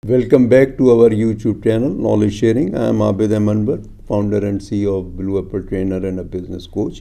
Welcome back to our YouTube channel, Knowledge Sharing. I am Abid Amanbar, founder and CEO of Blue Apple Trainer and a business coach.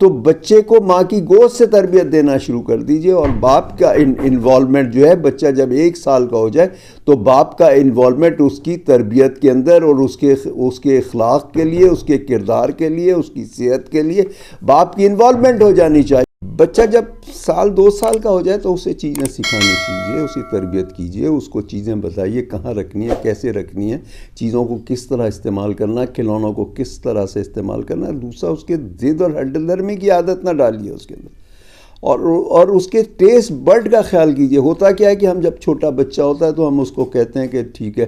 تو بچے کو ماں کی گود سے تربیت دینا شروع کر دیجئے، اور باپ کا انوالومنٹ جو ہے، بچہ جب 1 سال کا ہو جائے تو باپ کا انوالومنٹ اس کی تربیت کے اندر اور اس کے اخلاق کے لیے، اس کے کردار کے لیے، اس کی صحت کے لیے باپ کی انوالومنٹ ہو جانی چاہیے۔ بچہ جب 1-2 سال کا ہو جائے تو اسے چیزیں سکھانی چاہیے، اسی تربیت کیجئے، اس کو چیزیں بتائیے کہاں رکھنی ہے، کیسے رکھنی ہے، چیزوں کو کس طرح استعمال کرنا ہے، کھلونوں کو کس طرح سے استعمال کرنا ہے۔ دوسرا، اس کے ضد اور ہٹ درمی کی عادت نہ ڈالیے اس کے اندر، اور اس کے ٹیسٹ بڈ کا خیال کیجئے۔ ہوتا کیا ہے کہ ہم جب چھوٹا بچہ ہوتا ہے تو ہم اس کو کہتے ہیں کہ ٹھیک ہے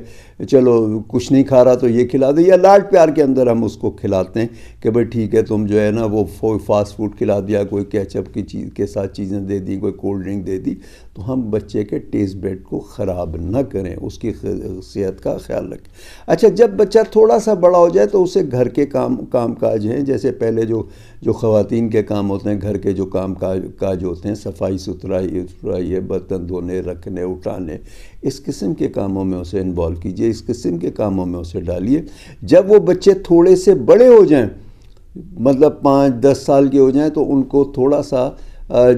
چلو کچھ نہیں کھا رہا تو یہ کھلا دے، یا لاڈ پیار کے اندر ہم اس کو کھلاتے ہیں کہ بھئی ٹھیک ہے تم جو ہے نا وہ فاسٹ فوڈ کھلا دیا، کوئی کیچپ کی چیز کے ساتھ چیزیں دے دی، کوئی کولڈ ڈرنک دے دی، تو ہم بچے کے ٹیسٹ بیڈ کو خراب نہ کریں، اس کی صحت کا خیال رکھیں۔ اچھا، جب بچہ تھوڑا سا بڑا ہو جائے تو اسے گھر کے کام کاج ہیں، جیسے پہلے جو خواتین کے کام ہوتے ہیں، گھر کے جو کام کاج ہوتے ہیں، صفائی ستھرائی ہے، برتن دھونے، رکھنے، اٹھانے، اس قسم کے کاموں میں اسے انوالو کیجئے، اس قسم کے کاموں میں اسے ڈالیے۔ جب وہ بچے تھوڑے سے بڑے ہو جائیں، مطلب 5-10 سال کے ہو جائیں، تو ان کو تھوڑا سا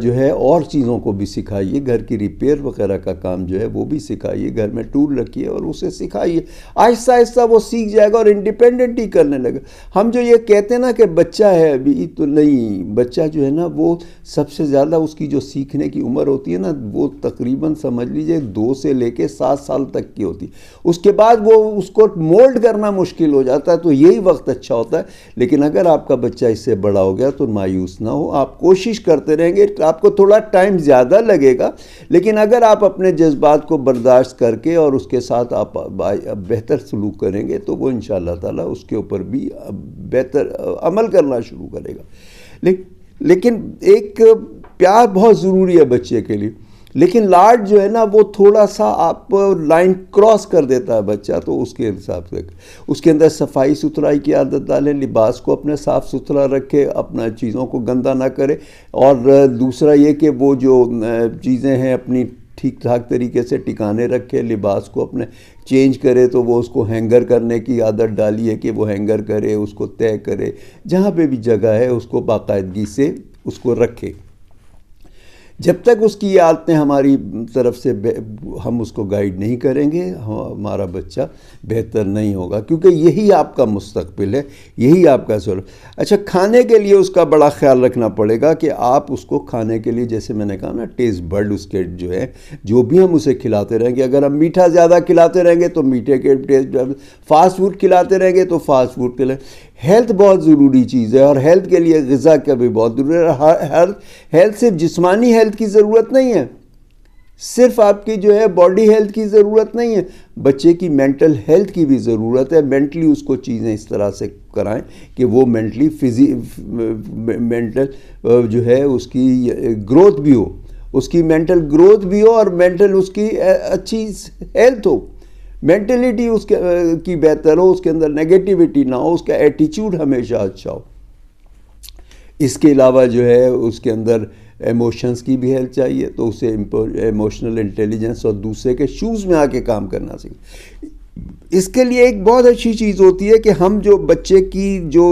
جو ہے اور چیزوں کو بھی سکھائیے، گھر کی ریپیئر وغیرہ کا کام جو ہے وہ بھی سکھائیے، گھر میں ٹول رکھیے اور اسے سکھائیے۔ آہستہ آہستہ وہ سیکھ جائے گا اور انڈیپینڈنٹ ہی کرنے لگے۔ ہم جو یہ کہتے ہیں نا کہ بچہ ہے ابھی، تو نہیں، بچہ جو ہے نا وہ سب سے زیادہ اس کی جو سیکھنے کی عمر ہوتی ہے نا، وہ تقریباً سمجھ لیجئے 2 سے لے کے 7 سال تک کی ہوتی ہے۔ اس کے بعد وہ اس کو مولڈ کرنا مشکل ہو جاتا ہے، تو یہی وقت اچھا ہوتا ہے۔ لیکن اگر آپ کا بچہ اس سے بڑا ہو گیا تو مایوس نہ ہو، آپ کوشش کرتے رہیں گے، آپ کو تھوڑا ٹائم زیادہ لگے گا، لیکن اگر آپ اپنے جذبات کو برداشت کر کے اور اس کے ساتھ آپ بہتر سلوک کریں گے تو وہ انشاءاللہ تعالیٰ اس کے اوپر بھی بہتر عمل کرنا شروع کرے گا۔ لیکن ایک پیار بہت ضروری ہے بچے کے لیے، لیکن لاڈ جو ہے نا وہ تھوڑا سا آپ لائن کراس کر دیتا ہے بچہ، تو اس کے حساب سے اس کے اندر صفائی ستھرائی کی عادت ڈالیں، لباس کو اپنے صاف ستھرا رکھے، اپنا چیزوں کو گندہ نہ کرے، اور دوسرا یہ کہ وہ جو چیزیں ہیں اپنی ٹھیک ٹھاک طریقے سے ٹکانے رکھے، لباس کو اپنے چینج کرے تو وہ اس کو ہینگر کرنے کی عادت ڈالیے کہ وہ ہینگر کرے، اس کو طے کرے، جہاں پہ بھی جگہ ہے اس کو باقاعدگی سے اس کو رکھے۔ جب تک اس کی یہ عادتیں ہماری طرف سے ہم اس کو گائیڈ نہیں کریں گے، ہمارا بچہ بہتر نہیں ہوگا، کیونکہ یہی آپ کا مستقبل ہے، یہی آپ کا سر۔ اچھا، کھانے کے لیے اس کا بڑا خیال رکھنا پڑے گا کہ آپ اس کو کھانے کے لیے، جیسے میں نے کہا نا، ٹیسٹ بڈ اس کے جو ہے، جو بھی ہم اسے کھلاتے رہیں گے، اگر ہم میٹھا زیادہ کھلاتے رہیں گے تو میٹھے کے ٹیسٹ، فاسٹ فوڈ کھلاتے رہیں گے تو فاسٹ فوڈ کھلائیں۔ ہیلتھ بہت ضروری چیز ہے، اور ہیلتھ کے لیے غذا کا بھی بہت ضروری ہے۔ ہیلتھ صرف جسمانی ہیلتھ کی ضرورت نہیں ہے، صرف آپ کی جو ہے باڈی ہیلتھ کی ضرورت نہیں ہے، بچے کی مینٹل ہیلتھ کی بھی ضرورت ہے۔ مینٹلی اس کو چیزیں اس طرح سے کرائیں کہ وہ مینٹل جو ہے اس کی گروتھ بھی ہو، اس کی مینٹل گروتھ بھی ہو، اور مینٹل اس کی اچھی ہیلتھ ہو، مینٹلیٹی اس کی بہتر ہو، اس کے اندر نیگیٹیوٹی نہ ہو، اس کا ایٹیچیوڈ ہمیشہ اچھا ہو۔ اس کے علاوہ جو ہے اس کے اندر ایموشنز کی بھی ہیلپ چاہیے، تو اسے ایموشنل انٹیلیجنس اور دوسرے کے شوز میں آ کے کام کرنا سیکھیں۔ اس کے لیے ایک بہت اچھی چیز ہوتی ہے کہ ہم جو بچے کی جو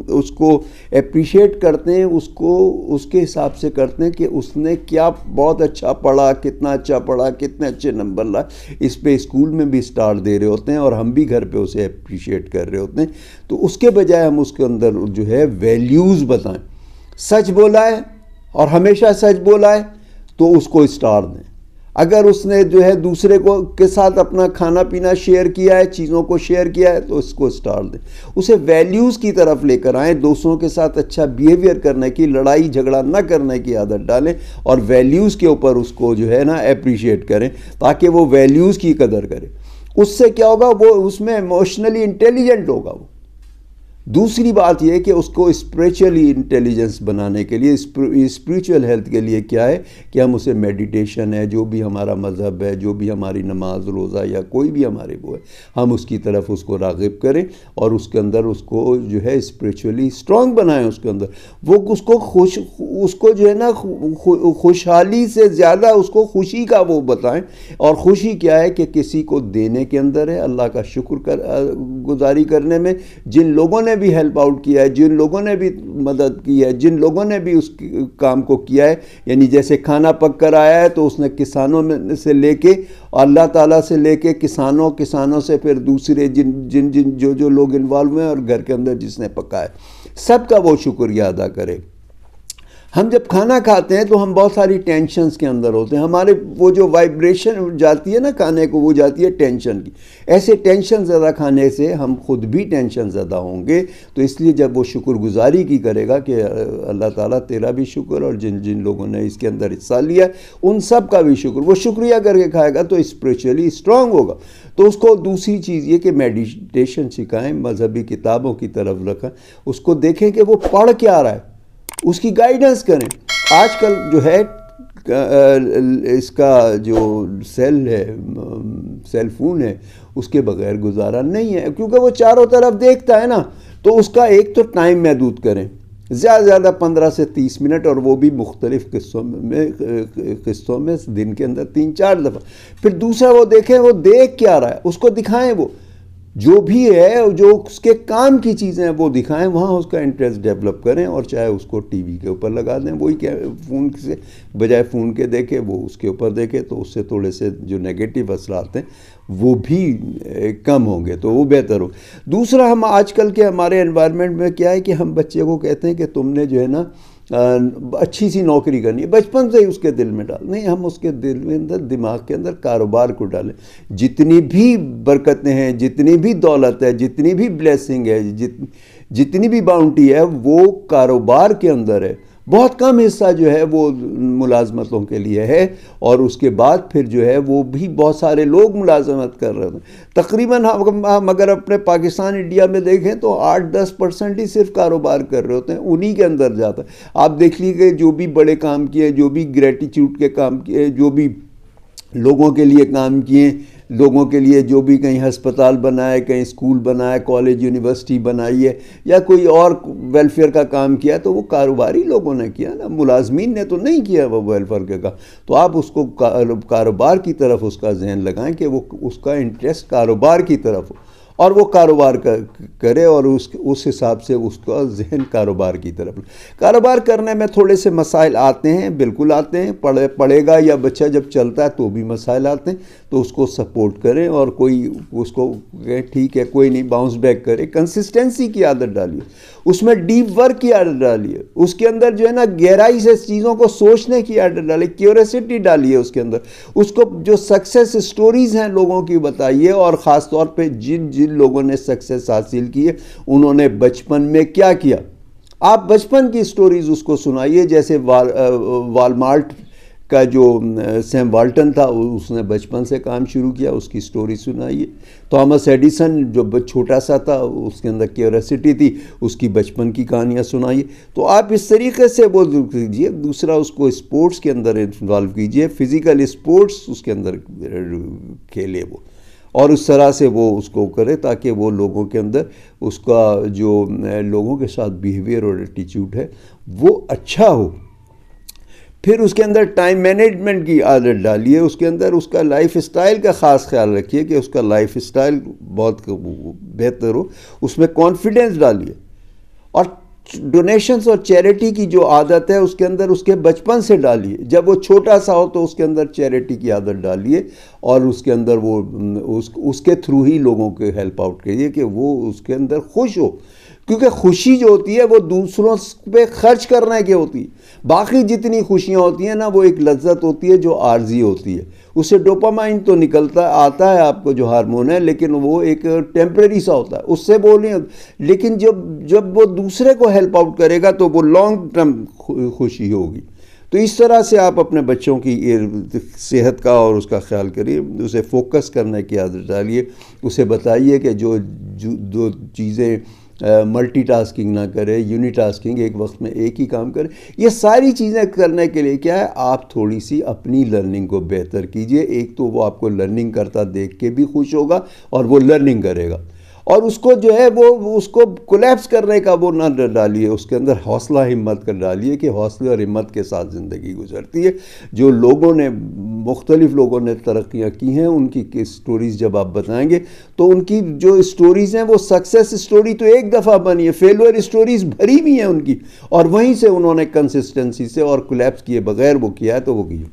اس کو اپریشیٹ کرتے ہیں، اس کو اس کے حساب سے کرتے ہیں کہ اس نے کیا بہت اچھا پڑھا، کتنا اچھا پڑھا، کتنے اچھے نمبر لائے، اس پہ اسکول میں بھی اسٹار دے رہے ہوتے ہیں، اور ہم بھی گھر پہ اسے اپریشیٹ کر رہے ہوتے ہیں۔ تو اس کے بجائے ہم اس کے اندر جو ہے ویلیوز بتائیں، سچ بولا ہے اور ہمیشہ سچ بولا ہے تو اس کو اسٹار دیں۔ اگر اس نے جو ہے دوسرے کے ساتھ اپنا کھانا پینا شیئر کیا ہے، چیزوں کو شیئر کیا ہے، تو اس کو اسٹار دیں۔ اسے ویلیوز کی طرف لے کر آئیں، دوستوں کے ساتھ اچھا بیہیویئر کرنے کی، لڑائی جھگڑا نہ کرنے کی عادت ڈالیں، اور ویلیوز کے اوپر اس کو جو ہے نا اپریشیٹ کریں، تاکہ وہ ویلیوز کی قدر کرے۔ اس سے کیا ہوگا، وہ اس میں ایموشنلی انٹیلیجنٹ ہوگا۔ وہ دوسری بات یہ کہ اس کو اسپریچولی انٹیلیجنس بنانے کے لیے، اسپریچول ہیلتھ کے لیے کیا ہے کہ ہم اسے میڈیٹیشن ہے، جو بھی ہمارا مذہب ہے، جو بھی ہماری نماز روزہ یا کوئی بھی ہماری وہ ہے، ہم اس کی طرف اس کو راغب کریں، اور اس کے اندر اس کو جو ہے اسپریچولی اسٹرانگ بنائیں۔ اس کے اندر وہ اس کو جو ہے نا خوشحالی سے زیادہ اس کو خوشی کا وہ بتائیں، اور خوشی کیا ہے کہ کسی کو دینے کے اندر ہے، اللہ کا شکر گزاری کرنے میں جن لوگوں نے بھی ہیلپ آؤٹ کیا ہے، جن لوگوں نے بھی مدد کی ہے، جن لوگوں نے بھی اس کام کو کیا ہے، یعنی جیسے کھانا پک کر آیا ہے تو اس نے کسانوں میں سے لے کے اللہ تعالیٰ سے لے کے کسانوں سے پھر دوسرے جو لوگ انوالو ہوئے ہیں اور گھر کے اندر جس نے پکا ہے، سب کا وہ شکریہ ادا کرے۔ ہم جب کھانا کھاتے ہیں تو ہم بہت ساری ٹینشنز کے اندر ہوتے ہیں، ہمارے وہ جو وائبریشن جاتی ہے نا کھانے کو، وہ جاتی ہے ٹینشن کی۔ ایسے ٹینشن زیادہ کھانے سے ہم خود بھی ٹینشن زیادہ ہوں گے، تو اس لیے جب وہ شکر گزاری کی کرے گا کہ اللہ تعالیٰ تیرا بھی شکر، اور جن لوگوں نے اس کے اندر حصہ لیا ان سب کا بھی شکر، وہ شکریہ کر کے کھائے گا تو اسپریچولی اسٹرانگ ہوگا۔ تو اس کو دوسری چیز یہ کہ میڈیٹیشن سکھائیں، مذہبی کتابوں کی طرف رکھیں، اس کو دیکھیں کہ وہ پڑھ کیا رہا ہے، اس کی گائیڈنس کریں۔ آج کل جو ہے اس کا جو سیل فون ہے اس کے بغیر گزارا نہیں ہے، کیونکہ وہ چاروں طرف دیکھتا ہے نا، تو اس کا ایک تو ٹائم محدود کریں، زیادہ سے زیادہ 15 سے 30 منٹ، اور وہ بھی مختلف قسطوں میں دن کے اندر 3-4 دفعہ۔ پھر دوسرا وہ دیکھیں وہ دیکھ کیا رہا ہے، اس کو دکھائیں، وہ جو بھی ہے جو اس کے کام کی چیزیں ہیں وہ دکھائیں، وہاں اس کا انٹرسٹ ڈیولپ کریں، اور چاہے اس کو ٹی وی کے اوپر لگا دیں، وہی کہ فون سے بجائے فون کے دیکھے وہ اس کے اوپر دیکھے، تو اس سے تھوڑے سے جو نیگیٹو اثرات ہیں وہ بھی کم ہوں گے، تو وہ بہتر ہو۔ دوسرا، ہم آج کل کے ہمارے انوائرمنٹ میں کیا ہے کہ ہم بچے کو کہتے ہیں کہ تم نے جو ہے نا اچھی سی نوکری کرنی ہے، بچپن سے ہی اس کے دل میں ڈال، نہیں، ہم اس کے دل میں اندر دماغ کے اندر کاروبار کو ڈالیں۔ جتنی بھی برکتیں ہیں، جتنی بھی دولت ہے، جتنی بھی بلیسنگ ہے، جتنی بھی باؤنٹی ہے، وہ کاروبار کے اندر ہے۔ بہت کم حصہ جو ہے وہ ملازمتوں کے لیے ہے، اور اس کے بعد پھر جو ہے وہ بھی بہت سارے لوگ ملازمت کر رہے ہیں۔ تقریباً ہم اگر اپنے پاکستان انڈیا میں دیکھیں تو 8-10% ہی صرف کاروبار کر رہے ہوتے ہیں، انہی کے اندر جاتا ہے۔ آپ دیکھ لیجیے جو بھی بڑے کام کیے، جو بھی گریٹیچیوڈ کے کام کیے، جو بھی لوگوں کے لیے کام کیے، لوگوں کے لیے جو بھی کہیں ہسپتال بنائے، کہیں اسکول بنائے، کالج یونیورسٹی بنائی ہے، یا کوئی اور ویلفیئر کا کام کیا، تو وہ کاروباری لوگوں نے کیا نا، ملازمین نے تو نہیں کیا وہ ویلفیئر کا کام۔ تو آپ اس کو کاروبار کی طرف اس کا ذہن لگائیں کہ وہ اس کا انٹرسٹ کاروبار کی طرف ہو، اور وہ کاروبار کرے، اور اس حساب سے اس کا ذہن کاروبار کی طرف۔ کاروبار کرنے میں تھوڑے سے مسائل آتے ہیں، بالکل آتے ہیں، پڑھے گا یا بچہ جب چلتا ہے تو بھی مسائل آتے ہیں، تو اس کو سپورٹ کریں، اور کوئی اس کو ٹھیک ہے کوئی نہیں، باؤنس بیک کرے، کنسسٹنسی کی عادت ڈالیے، اس میں ڈیپ ورک کی عادت ڈالیے، اس کے اندر جو ہے نا گہرائی سے چیزوں کو سوچنے کی عادت ڈالیے، کیوریسٹی ڈالیے اس کے اندر، اس کو جو سکسیس سٹوریز ہیں لوگوں کی بتائیے، اور خاص طور پہ جن لوگوں نے سکسیس حاصل کی ہے انہوں نے بچپن میں کیا کیا، آپ بچپن کی سٹوریز اس کو سنائیے۔ جیسے والمارٹ کا جو سیم والٹن تھا، اس نے بچپن سے کام شروع کیا، اس کی سٹوری سنائیے۔ تھامس ایڈیسن جو چھوٹا سا تھا، اس کے اندر کیوریسٹی تھی، اس کی بچپن کی کہانیاں سنائیے۔ تو آپ اس طریقے سے وہ کیجیے۔ دوسرا، اس کو اسپورٹس کے اندر انوالو کیجیے، فزیکل اسپورٹس اس کے اندر کھیلے وہ، اور اس طرح سے وہ اس کو کرے تاکہ وہ لوگوں کے اندر اس کا جو لوگوں کے ساتھ بیہیویئر اور ایٹیچیوڈ ہے وہ اچھا ہو۔ پھر اس کے اندر ٹائم مینجمنٹ کی عادت ڈالیے، اس کے اندر اس کا لائف اسٹائل کا خاص خیال رکھیے کہ اس کا لائف اسٹائل بہت بہتر ہو، اس میں کانفیڈنس ڈالیے، اور ڈونیشنز اور چیریٹی کی جو عادت ہے اس کے اندر اس کے بچپن سے ڈالیے۔ جب وہ چھوٹا سا ہو تو اس کے اندر چیریٹی کی عادت ڈالیے، اور اس کے اندر وہ اس کے تھرو ہی لوگوں کے ہیلپ آؤٹ کریے کہ وہ اس کے اندر خوش ہو، کیونکہ خوشی جو ہوتی ہے وہ دوسروں پہ خرچ کرنے کی ہوتی ہے۔ باقی جتنی خوشیاں ہوتی ہیں نا، وہ ایک لذت ہوتی ہے جو عارضی ہوتی ہے، اس سے ڈوپامائن تو آتا ہے آپ کو جو ہارمون ہے، لیکن وہ ایک ٹیمپریری سا ہوتا ہے، اس سے بولیں۔ لیکن جب وہ دوسرے کو ہیلپ آؤٹ کرے گا تو وہ لانگ ٹرم خوشی ہوگی۔ تو اس طرح سے آپ اپنے بچوں کی صحت کا اور اس کا خیال کریے، اسے فوکس کرنے کی عادت ڈالیے، اسے بتائیے کہ جو چیزیں ملٹی ٹاسکنگ نہ کرے، یونی ٹاسکنگ، ایک وقت میں ایک ہی کام کرے۔ یہ ساری چیزیں کرنے کے لیے کیا ہے، آپ تھوڑی سی اپنی لرننگ کو بہتر کیجئے۔ ایک تو وہ آپ کو لرننگ کرتا دیکھ کے بھی خوش ہوگا، اور وہ لرننگ کرے گا، اور اس کو جو ہے وہ اس کو کولیپس کرنے کا وہ نہ ڈالیے، اس کے اندر حوصلہ ہمت کر ڈالیے کہ حوصلے اور ہمت کے ساتھ زندگی گزرتی ہے۔ جو لوگوں نے مختلف لوگوں نے ترقیاں کی ہیں ان کی سٹوریز جب آپ بتائیں گے تو ان کی جو سٹوریز ہیں وہ سکسیس سٹوری تو ایک دفعہ بنی ہے، فیلور سٹوریز بھری بھی ہیں ان کی، اور وہیں سے انہوں نے کنسسٹنسی سے اور کولیپس کیے بغیر وہ کیا ہے تو وہ کیا۔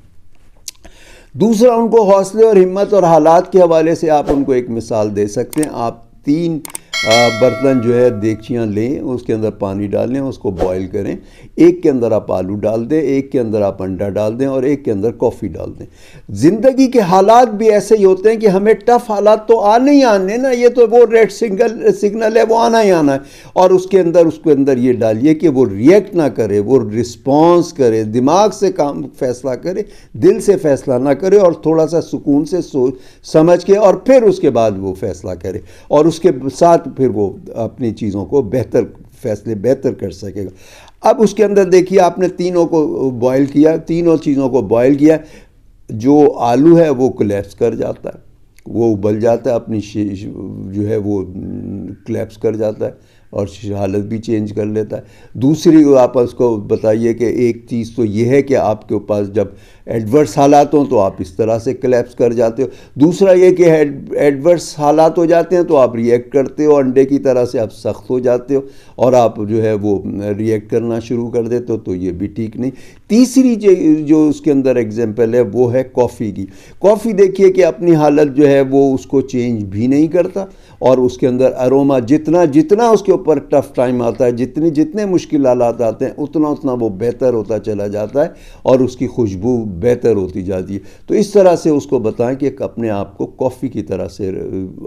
دوسرا، ان کو حوصلے اور ہمت اور حالات کے حوالے سے آپ ان کو ایک مثال دے سکتے ہیں۔ آپ 3 برتن جو ہے دیگچیاں لیں، اس کے اندر پانی ڈالیں، اس کو بوائل کریں، ایک کے اندر آپ آلو ڈال دیں، ایک کے اندر آپ انڈا ڈال دیں اور ایک کے اندر کافی ڈال دیں۔ زندگی کے حالات بھی ایسے ہی ہوتے ہیں کہ ہمیں ٹف حالات تو آنے ہی آنے نا، یہ تو وہ ریڈ سگنل ہے، وہ آنا ہی آنا ہے، اور اس کے اندر یہ ڈالیے کہ وہ ریئیکٹ نہ کرے، وہ رسپانس کرے، دماغ سے کام فیصلہ کرے، دل سے فیصلہ نہ کرے، اور تھوڑا سا سکون سے سمجھ کے اور پھر اس کے بعد وہ فیصلہ کرے، اور اس کے ساتھ پھر وہ اپنی چیزوں کو فیصلے بہتر کر سکے گا۔ اب اس کے اندر دیکھیے آپ نے تینوں کو بوائل کیا، تینوں چیزوں کو بوائل کیا، جو آلو ہے وہ کولیپس کر جاتا ہے، وہ ابل جاتا ہے، اپنی جو ہے وہ کولیپس کر جاتا ہے اور حالت بھی چینج کر لیتا ہے۔ دوسری آپ اس کو بتائیے کہ ایک چیز تو یہ ہے کہ آپ کے پاس جب ایڈورس حالات ہوں تو آپ اس طرح سے کولیپس کر جاتے ہو، دوسرا یہ کہ ایڈورس حالات ہو جاتے ہیں تو آپ ریئیکٹ کرتے ہو، انڈے کی طرح سے آپ سخت ہو جاتے ہو اور آپ جو ہے وہ ریئیکٹ کرنا شروع کر دیتے ہو، تو یہ بھی ٹھیک نہیں۔ تیسری جو اس کے اندر ایگزامپل ہے وہ ہے کافی کی۔ کافی دیکھیے کہ اپنی حالت جو ہے وہ اس کو چینج بھی نہیں کرتا، اور اس کے اندر اروما جتنا اس کے اوپر ٹف ٹائم آتا ہے، جتنے مشکل حالات آتے ہیں اتنا وہ بہتر ہوتا چلا جاتا ہے اور اس کی خوشبو بہتر ہوتی جاتی ہے۔ تو اس طرح سے اس کو بتائیں کہ اپنے آپ کو کافی کی طرح سے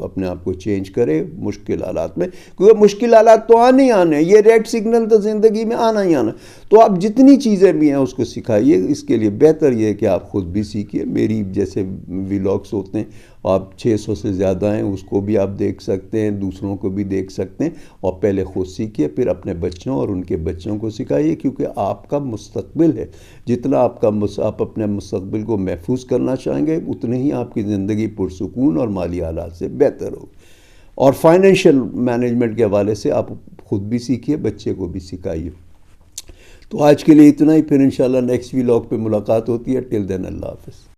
اپنے آپ کو چینج کرے مشکل حالات میں، کیونکہ مشکل حالات تو آنے ہی آنے ہیں، یہ ریڈ سگنل تو زندگی میں آنا ہی آنا۔ تو آپ جتنی چیزیں بھی ہیں اس کو سکھائیے، اس کے لیے بہتر یہ ہے کہ آپ خود بھی سیکھیے۔ میری جیسے ولاگس ہوتے ہیں، آپ 600 سے زیادہ ہیں، اس کو بھی آپ دیکھ سکتے ہیں، دوسروں کو بھی دیکھ سکتے ہیں، اور پہلے خود سیکھیے، پھر اپنے بچوں اور ان کے بچوں کو سکھائیے، کیونکہ آپ کا مستقبل ہے۔ جتنا آپ اپنے مستقبل کو محفوظ کرنا چاہیں گے اتنے ہی آپ کی زندگی پرسکون اور مالی حالات سے بہتر ہوگی۔ اور فائنینشیل مینجمنٹ کے حوالے سے آپ خود بھی سیکھیے، بچے کو بھی سکھائیے۔ تو آج کے لیے اتنا ہی، پھر انشاءاللہ نیکسٹ ولاگ پہ ملاقات ہوتی ہے۔ ٹل دین اللہ حافظ۔